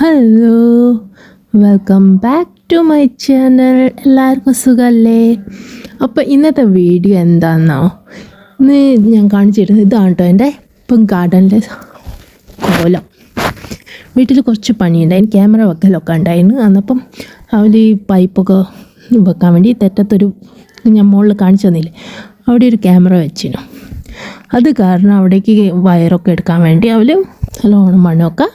Hello, welcome back to my channel. എല്ലാവർക്കും സുഖമല്ലേ? അപ്പോൾ ഇന്നത്തെ വീഡിയോ എന്താണെന്നോ, ഇന്ന് ഞാൻ കാണിച്ചിരുന്നത് ഇതാണ് കേട്ടോ. എൻ്റെ ഇപ്പം ഗാർഡനിലെ കോലം. വീട്ടിൽ കുറച്ച് പണിയുണ്ടായി, ക്യാമറ വെക്കലൊക്കെ ഉണ്ടായിരുന്നു. അന്നപ്പം അവർ ഈ പൈപ്പൊക്കെ വെക്കാൻ വേണ്ടി തെറ്റത്തൊരു ഞാൻ മുകളിൽ കാണിച്ചു തന്നില്ലേ, അവിടെ ഒരു ക്യാമറ വെച്ചിരുന്നു. അത് കാരണം അവിടേക്ക് വയറൊക്കെ എടുക്കാൻ വേണ്ടി അവർ നല്ലോണം മണ്ണൊക്കെ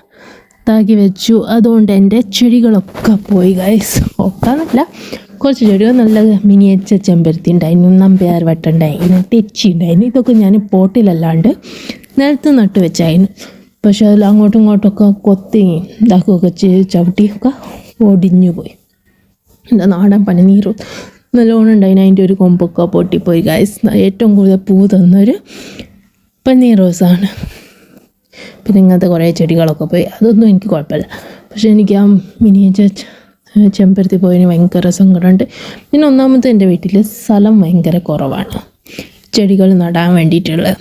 താക്കി വെച്ചു. അതുകൊണ്ട് എൻ്റെ ചെടികളൊക്കെ പോയി ഗൈസ്. ഒക്കാന്നല്ല, കുറച്ച് ചെടികൾ നല്ല മിനിയേച്ച ചെമ്പരത്തി ഉണ്ടായിരുന്നു, നമ്പ്യാർ വട്ടം ഉണ്ടായിരുന്നു, തെച്ചി ഉണ്ടായിരുന്നു. ഇതൊക്കെ ഞാൻ പോട്ടിലല്ലാണ്ട് നിലത്ത് നട്ട് വെച്ചായിരുന്നു. പക്ഷെ അതിൽ അങ്ങോട്ടും ഇങ്ങോട്ടൊക്കെ കൊത്തി ഇതാക്കുകയൊക്കെ ചവിട്ടിയൊക്കെ ഒടിഞ്ഞു പോയി. എൻ്റെ നാടൻ പനിനീരും നല്ലോണം ഉണ്ടായിരുന്നു. അതിൻ്റെ ഒരു കൊമ്പൊക്കെ പൊട്ടിപ്പോയി ഗൈസ്. ഏറ്റവും കൂടുതൽ പൂ തന്നൊരു പനീർ റോസാണ്. പിന്നെ ഇങ്ങനത്തെ കുറേ ചെടികളൊക്കെ പോയി. അതൊന്നും എനിക്ക് കുഴപ്പമില്ല. പക്ഷേ എനിക്ക് ആ മിനിയേച്ചർ ചെമ്പരത്തി പോയതിന് ഭയങ്കര സങ്കടമുണ്ട്. പിന്നെ ഒന്നാമത്തെ എൻ്റെ വീട്ടിൽ സ്ഥലം ഭയങ്കര കുറവാണ് ചെടികൾ നടാൻ വേണ്ടിയിട്ടുള്ളത്.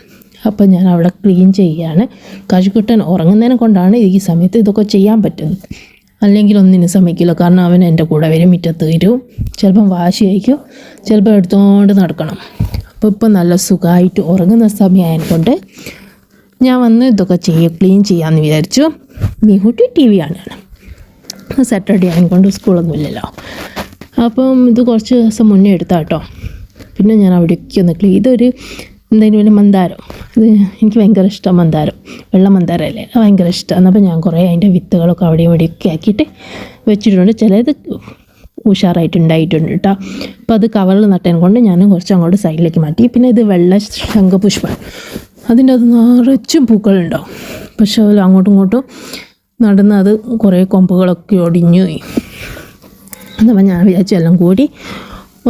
അപ്പം ഞാൻ അവിടെ ക്ലീൻ ചെയ്യുകയാണ്. കാശുക്കുട്ടൻ ഉറങ്ങുന്നതിനെ കൊണ്ടാണ് ഈ സമയത്ത് ഇതൊക്കെ ചെയ്യാൻ പറ്റുന്നത്. അല്ലെങ്കിൽ ഒന്നിനും സമ്മതിക്കില്ല. കാരണം അവൻ എൻ്റെ കൂടെ വരും, മുറ്റത്ത് വരും, ചിലപ്പം വാശിയായിരിക്കും, ചിലപ്പോൾ എടുത്തുകൊണ്ട് നടക്കണം. അപ്പോൾ ഇപ്പം നല്ല സുഖമായിട്ട് ഉറങ്ങുന്ന സമയമായതുകൊണ്ട് ഞാൻ വന്ന് ഇതൊക്കെ ക്ലീൻ ചെയ്യാമെന്ന് വിചാരിച്ചു. മീഹുട്ടി ടി വി കാണുകയാണ്. സാറ്റർഡേ ആയതുകൊണ്ട് സ്കൂളൊന്നും ഇല്ലല്ലോ. അപ്പം ഇത് കുറച്ച് ദിവസം മുന്നേ എടുത്താൽ കേട്ടോ. പിന്നെ ഞാൻ അവിടേക്ക് ഒന്ന് ഇതൊരു എന്തെങ്കിലും ഒരു മന്ദാരം. ഇത് എനിക്ക് ഭയങ്കര ഇഷ്ടമാണ് മന്ദാരം, വെള്ള മന്ദാരമല്ലേ, അത് ഭയങ്കര ഇഷ്ടമാണ്. അപ്പോൾ ഞാൻ കുറേ അതിൻ്റെ വിത്തുകളൊക്കെ അവിടെയും ഇവിടെയൊക്കെ ആക്കിയിട്ട് വെച്ചിട്ടുണ്ട്. ചിലത് ഉഷാറായിട്ടുണ്ടായിട്ടുണ്ട് കേട്ടോ. അപ്പോൾ അത് കവറിൽ നട്ടതിനെ കൊണ്ട് ഞാൻ കുറച്ച് അങ്ങോട്ട് സൈഡിലേക്ക് മാറ്റി. പിന്നെ ഇത് വെള്ള ശംഖുപുഷ്പമാണ്. അതിൻ്റെ അത് നിറച്ചും പൂക്കളുണ്ടാവും. പക്ഷെ അതിൽ അങ്ങോട്ടും ഇങ്ങോട്ടും നടന്ന് അത് കുറേ കൊമ്പുകളൊക്കെ ഒടിഞ്ഞു പോയി. എന്നപ്പോൾ ഞാൻ വിചാരിച്ചു എല്ലാം കൂടി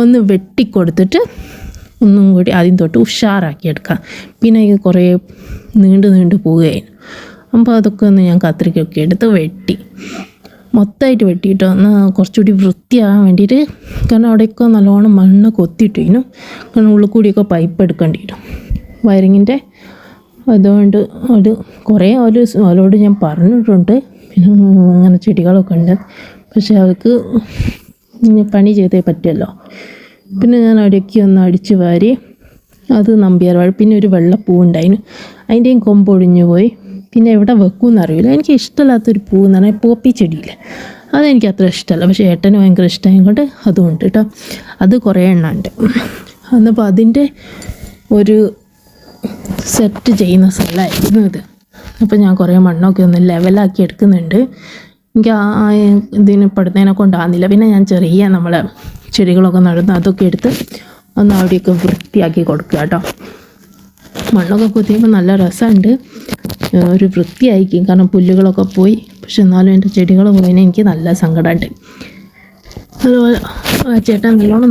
ഒന്ന് വെട്ടിക്കൊടുത്തിട്ട് ഒന്നും കൂടി ആദ്യം തൊട്ട് ഉഷാറാക്കിയെടുക്കാം. പിന്നെ ഇത് കുറേ നീണ്ടു പോവുകയായിരുന്നു. അപ്പോൾ അതൊക്കെ ഒന്ന് ഞാൻ കത്രികയൊക്കെ എടുത്ത് വെട്ടി, മൊത്തമായിട്ട് വെട്ടിയിട്ട് ഒന്ന് കുറച്ചുകൂടി വൃത്തിയാകാൻ വേണ്ടിയിട്ട്. കാരണം അവിടെയൊക്കെ നല്ലോണം മണ്ണ് കൊത്തിയിട്ടിരുന്നു. കാരണം ഉള്ളിൽ കൂടിയൊക്കെ പൈപ്പ് എടുക്കേണ്ടി വരും വയറിങ്ങിൻ്റെ. അതുകൊണ്ട് അത് കുറേ അവരോട് ഞാൻ പറഞ്ഞിട്ടുണ്ട്. പിന്നെ അങ്ങനെ ചെടികളൊക്കെ ഉണ്ട്, പക്ഷെ അവർക്ക് പണി ചെയ്തേ പറ്റുമല്ലോ. പിന്നെ ഞാൻ അവിടേക്ക് ഒന്ന് അടിച്ച് വാരി അത് നമ്പ്യാർ വാഴ. പിന്നെ ഒരു വെള്ളപ്പൂ ഉണ്ടായിരുന്നു, അതിൻ്റെയും കൊമ്പൊടിഞ്ഞു പോയി. പിന്നെ എവിടെ വെക്കുമെന്ന് അറിയില്ല. എനിക്ക് ഇഷ്ടമില്ലാത്തൊരു പൂ എന്ന് പറഞ്ഞാൽ പോപ്പി ചെടിയില്ല, അതെനിക്ക് അത്ര ഇഷ്ടമല്ല. പക്ഷേ ഏട്ടന് ഭയങ്കര ഇഷ്ടമായതുകൊണ്ട് അതുകൊണ്ട് കേട്ടോ. അത് കുറേ എണ്ണം ഉണ്ട്. എന്നപ്പോൾ അതിൻ്റെ ഒരു സെറ്റ് ചെയ്യുന്ന സ്ഥലമായിരുന്നു ഇത്. അപ്പോൾ ഞാൻ കുറേ മണ്ണൊക്കെ ഒന്ന് ലെവലാക്കി എടുക്കുന്നുണ്ട്. എനിക്ക് ഇതിന് പെടുന്നതിനെ കൊണ്ടാകുന്നില്ല. പിന്നെ ഞാൻ ചെറിയ നമ്മളെ ചെടികളൊക്കെ നടുന്നു, അതൊക്കെ എടുത്ത് ഒന്ന് അവിടെയൊക്കെ വൃത്തിയാക്കി കൊടുക്കുക കേട്ടോ. മണ്ണൊക്കെ കുത്തിയപ്പോൾ നല്ല രസമുണ്ട്, ഒരു വൃത്തിയായിരിക്കും. കാരണം പുല്ലുകളൊക്കെ പോയി. പക്ഷെ എന്നാലും എൻ്റെ ചെടികൾ പോയതിന് എനിക്ക് നല്ല സങ്കടമുണ്ട്. അതുപോലെ ചേട്ടൻ നല്ലോണം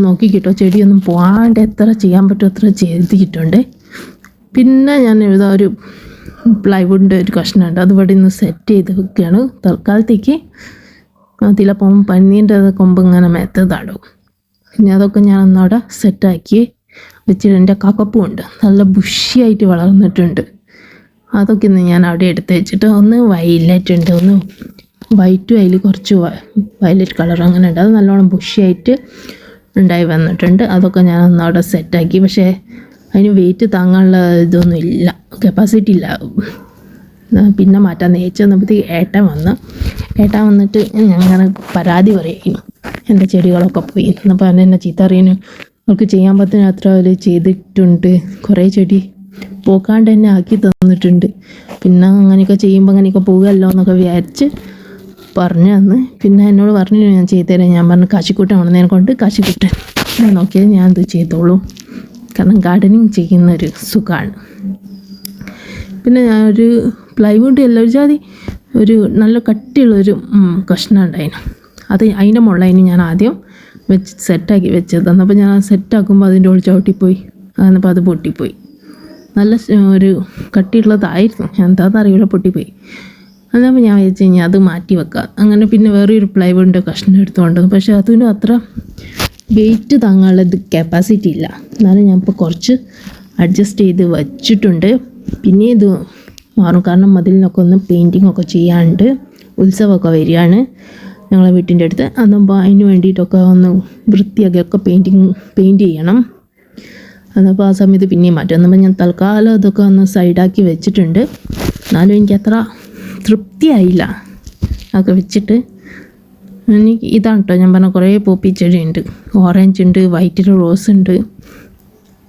നോക്കിക്കിട്ടോ, ചെടിയൊന്നും പോകാണ്ട് എത്ര ചെയ്യാൻ പറ്റുമോ അത്ര ചെയ്തിട്ടുണ്ട്. പിന്നെ ഞാൻ ഒരു പ്ലൈവുഡിൻ്റെ ഒരു കഷ്ണമുണ്ട്, അതുപോലെ ഇന്ന് സെറ്റ് ചെയ്ത് വെക്കുകയാണ് തൽക്കാലത്തേക്ക്. അതിലപ്പം പന്നീൻ്റെ കൊമ്പ് ഇങ്ങനെ മെത്തതാടും. പിന്നെ അതൊക്കെ ഞാൻ ഒന്നവിടെ സെറ്റാക്കി വെച്ചിട്ട് എൻ്റെ കാക്കപ്പൂണ്ട് നല്ല ബുഷിയായിട്ട് വളർന്നിട്ടുണ്ട്. അതൊക്കെ ഇന്ന് ഞാൻ അവിടെ എടുത്ത് വെച്ചിട്ട് ഒന്ന് വയലറ്റ് ഉണ്ട്, ഒന്ന് വൈറ്റും അതിൽ കുറച്ച് വയലറ്റ് കളർ അങ്ങനെ ഉണ്ട്. അത് നല്ലോണം ബുഷിയായിട്ട് ഉണ്ടായി വന്നിട്ടുണ്ട്. അതൊക്കെ ഞാൻ ഒന്നവിടെ സെറ്റാക്കി. പക്ഷേ അതിന് വെയിറ്റ് താങ്ങാനുള്ള ഇതൊന്നും ഇല്ല, കപ്പാസിറ്റി ഇല്ല. പിന്നെ മാറ്റാൻ നേച്ച് വന്നപ്പോഴത്തേക്ക് ഏട്ടൻ വന്നിട്ട് ഞങ്ങനെ പരാതി പറയുന്നു, എൻ്റെ ചെടികളൊക്കെ പോയി. എന്നപ്പോൾ എന്നെ ചീത്ത അറിയുന്നു, അവർക്ക് ചെയ്യാൻ പറ്റുന്ന അത്ര അവർ ചെയ്തിട്ടുണ്ട്, കുറേ ചെടി പോക്കാണ്ട് തന്നെ ആക്കി തന്നിട്ടുണ്ട്. പിന്നെ അങ്ങനെയൊക്കെ ചെയ്യുമ്പോൾ അങ്ങനെയൊക്കെ പോകുമല്ലോ എന്നൊക്കെ വിചാരിച്ച് പറഞ്ഞു തന്ന്. പിന്നെ എന്നോട് പറഞ്ഞു ഞാൻ ചെയ്തുതരാം. ഞാൻ പറഞ്ഞു കാശിക്കുട്ടൻ ഉണർന്നതിനെ കൊണ്ട് കാശിക്കുട്ടൻ ഞാൻ നോക്കിയത് ഞാൻ ഇത് ചെയ്തോളൂ. കാരണം ഗാർഡനിങ് ചെയ്യുന്നൊരു സുഖമാണ്. പിന്നെ ഞാനൊരു പ്ലൈവുഡ് ഒരു ജാതി ഒരു നല്ല കട്ടിയുള്ളൊരു കഷ്ണം ഉണ്ടായിരുന്നു. അത് അതിൻ്റെ മുകളിലായിരുന്നു ഞാൻ ആദ്യം സെറ്റാക്കി വെച്ചത്. എന്നപ്പോൾ ഞാൻ സെറ്റാക്കുമ്പോൾ അതിൻ്റെ ഉള്ളിൽ ചവിട്ടിപ്പോയി. എന്നപ്പോൾ അത് പൊട്ടിപ്പോയി. നല്ല ഒരു കട്ടിയുള്ളതായിരുന്നു, എന്താണെന്ന് അറിയില്ല, പൊട്ടിപ്പോയി. എന്നപ്പോൾ ഞാൻ വിചാരിച്ചു കഴിഞ്ഞാൽ അത് മാറ്റി വെക്കാം. അങ്ങനെ പിന്നെ വേറൊരു പ്ലൈവുഡിൻ്റെ കഷ്ണം എടുത്തുകൊണ്ട്, പക്ഷേ അതിനും അത്ര വെയിറ്റ് താങ്ങാനുള്ള കപ്പാസിറ്റി ഇല്ല. എന്നാലും ഞാൻ ഇപ്പോൾ കുറച്ച് അഡ്ജസ്റ്റ് ചെയ്ത് വച്ചിട്ടുണ്ട്. പിന്നെ ഇത് മാറും. കാരണം മതിലിനൊക്കെ ഒന്ന് പെയിൻറ്റിങ് ഒക്കെ ചെയ്യാണ്ട് ഉത്സവമൊക്കെ വരികയാണ് ഞങ്ങളെ വീട്ടിൻ്റെ അടുത്ത്. അന്നപ്പോൾ അതിന് വേണ്ടിയിട്ടൊക്കെ ഒന്ന് വൃത്തിയാക്കിയൊക്കെ പെയിൻറ്റ് ചെയ്യണം. എന്നപ്പോൾ ആ സമയത്ത് പിന്നെയും മാറ്റും. എന്നപ്പോൾ ഞാൻ തൽക്കാലം അതൊക്കെ ഒന്ന് സൈഡാക്കി വെച്ചിട്ടുണ്ട്. എന്നാലും എനിക്ക് അത്ര തൃപ്തിയായില്ല അതൊക്കെ വെച്ചിട്ട്. എനിക്ക് ഇതാണ് കേട്ടോ ഞാൻ പറഞ്ഞ കുറേ പോപ്പി ചെടി ഉണ്ട്. ഓറഞ്ച് ഉണ്ട്, വൈറ്റിൽ റോസ് ഉണ്ട്.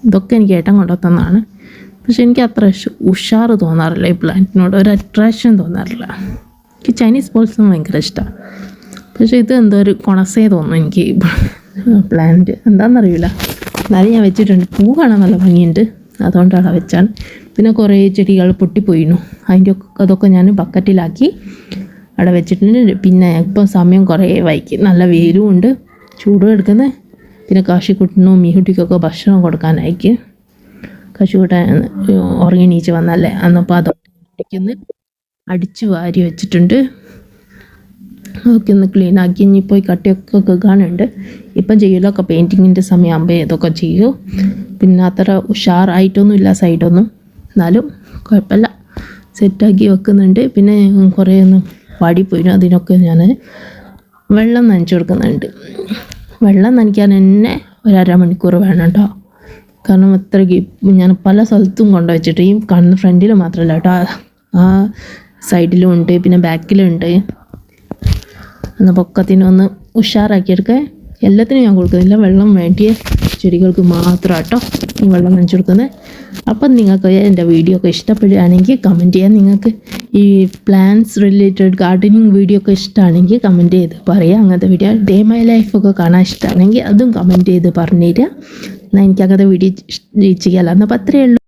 ഇതൊക്കെ എനിക്ക് ഏട്ടൻ കൊണ്ടുത്തന്നാണ്. പക്ഷെ എനിക്ക് അത്ര ഉഷാറ് തോന്നാറില്ല ഈ പ്ലാന്റിനോട്, ഒരു അട്രാക്ഷൻ തോന്നാറില്ല. എനിക്ക് ചൈനീസ് ബോൾസും ഭയങ്കര ഇഷ്ടമാണ്. പക്ഷേ ഇത് എന്തോ ഒരു കൊണസേ തോന്നും എനിക്ക് പ്ലാന്റ്, എന്താണെന്നറിയില്ല. എന്നാലും ഞാൻ വെച്ചിട്ടുണ്ട്. പൂ കാണാൻ നല്ല ഭംഗിയുണ്ട്, അതുകൊണ്ടാണ് വെച്ചാണ്. പിന്നെ കുറേ ചെടികൾ പൊട്ടിപ്പോയിരുന്നു. അതൊക്കെ ഞാൻ ബക്കറ്റിലാക്കി അവിടെ വെച്ചിട്ടുണ്ട്. പിന്നെ ഇപ്പം സമയം കുറേ വൈകി, നല്ല വെയിലും ഉണ്ട്, ചൂടും എടുക്കുന്നത്. പിന്നെ കാശിക്കുട്ടനും മീഹുട്ടിക്കൊക്കെ ഭക്ഷണം കൊടുക്കാനായിക്ക്. കാശിക്കുട്ടൻ ഉറങ്ങി നീച്ച് വന്നല്ലേ, അന്നപ്പോൾ അതൊക്കെ ഒന്ന് അടിച്ച് വാരി വെച്ചിട്ടുണ്ട്. അതൊക്കെ ഒന്ന് ക്ലീൻ ആക്കി ഇനി പോയി കട്ടിയൊക്കെ കാണുന്നുണ്ട്. ഇപ്പം ചെയ്യില്ല, ഒക്കെ പെയിൻറ്റിങ്ങിൻ്റെ സമയമാകുമ്പോൾ ഇതൊക്കെ ചെയ്യൂ. പിന്നെ അത്ര ഉഷാറായിട്ടൊന്നും ഇല്ല സൈഡൊന്നും, എന്നാലും കുഴപ്പമില്ല, സെറ്റാക്കി വെക്കുന്നുണ്ട്. പിന്നെ കുറേ ഒന്ന് വാടിപ്പോയിരുന്നു, അതിനൊക്കെ ഞാൻ വെള്ളം നനച്ച് കൊടുക്കുന്നുണ്ട്. വെള്ളം നനയ്ക്കാൻ തന്നെ ഒരു അരമണിക്കൂർ വേണം കേട്ടോ. കാരണം അത്രയ്ക്ക് ഞാൻ പല സ്ഥലത്തും കൊണ്ടുവച്ചിട്ട്, ഈ കണ്ണ് ഫ്രണ്ടിൽ മാത്രമല്ല കേട്ടോ, ആ സൈഡിലും ഉണ്ട്, പിന്നെ ബാക്കിലും ഉണ്ട്. എന്നാൽ പൊക്കത്തിനൊന്ന് ഉഷാറാക്കിയെടുക്കുക. എല്ലാത്തിനും ഞാൻ കൊടുക്കുന്നില്ല, വെള്ളം വേണ്ടിയ ചെടികൾക്ക് മാത്രം കേട്ടോ ഈ വെള്ളം നനച്ച് കൊടുക്കുന്നത്. അപ്പം നിങ്ങൾക്ക് എൻ്റെ വീഡിയോ ഒക്കെ ഇഷ്ടപ്പെടുകയാണെങ്കിൽ കമൻറ്റ് ചെയ്യാം. നിങ്ങൾക്ക് ഈ പ്ലാന്റ്സ് റിലേറ്റഡ് ഗാർഡനിങ് വീഡിയോ ഒക്കെ ഇഷ്ടമാണെങ്കിൽ കമൻറ്റ് ചെയ്ത് പറയുക. അങ്ങനത്തെ വീഡിയോ ഡേ മൈ ലൈഫൊക്കെ കാണാൻ ഇഷ്ടമാണെങ്കിൽ അതും കമൻറ്റ് ചെയ്ത് പറഞ്ഞു തരിക. എന്നാൽ എനിക്കങ്ങനത്തെ വീഡിയോ ചെയ്യാമല്ലോ. എന്നാൽ അപ്പോൾ അത്രയേ ഉള്ളൂ.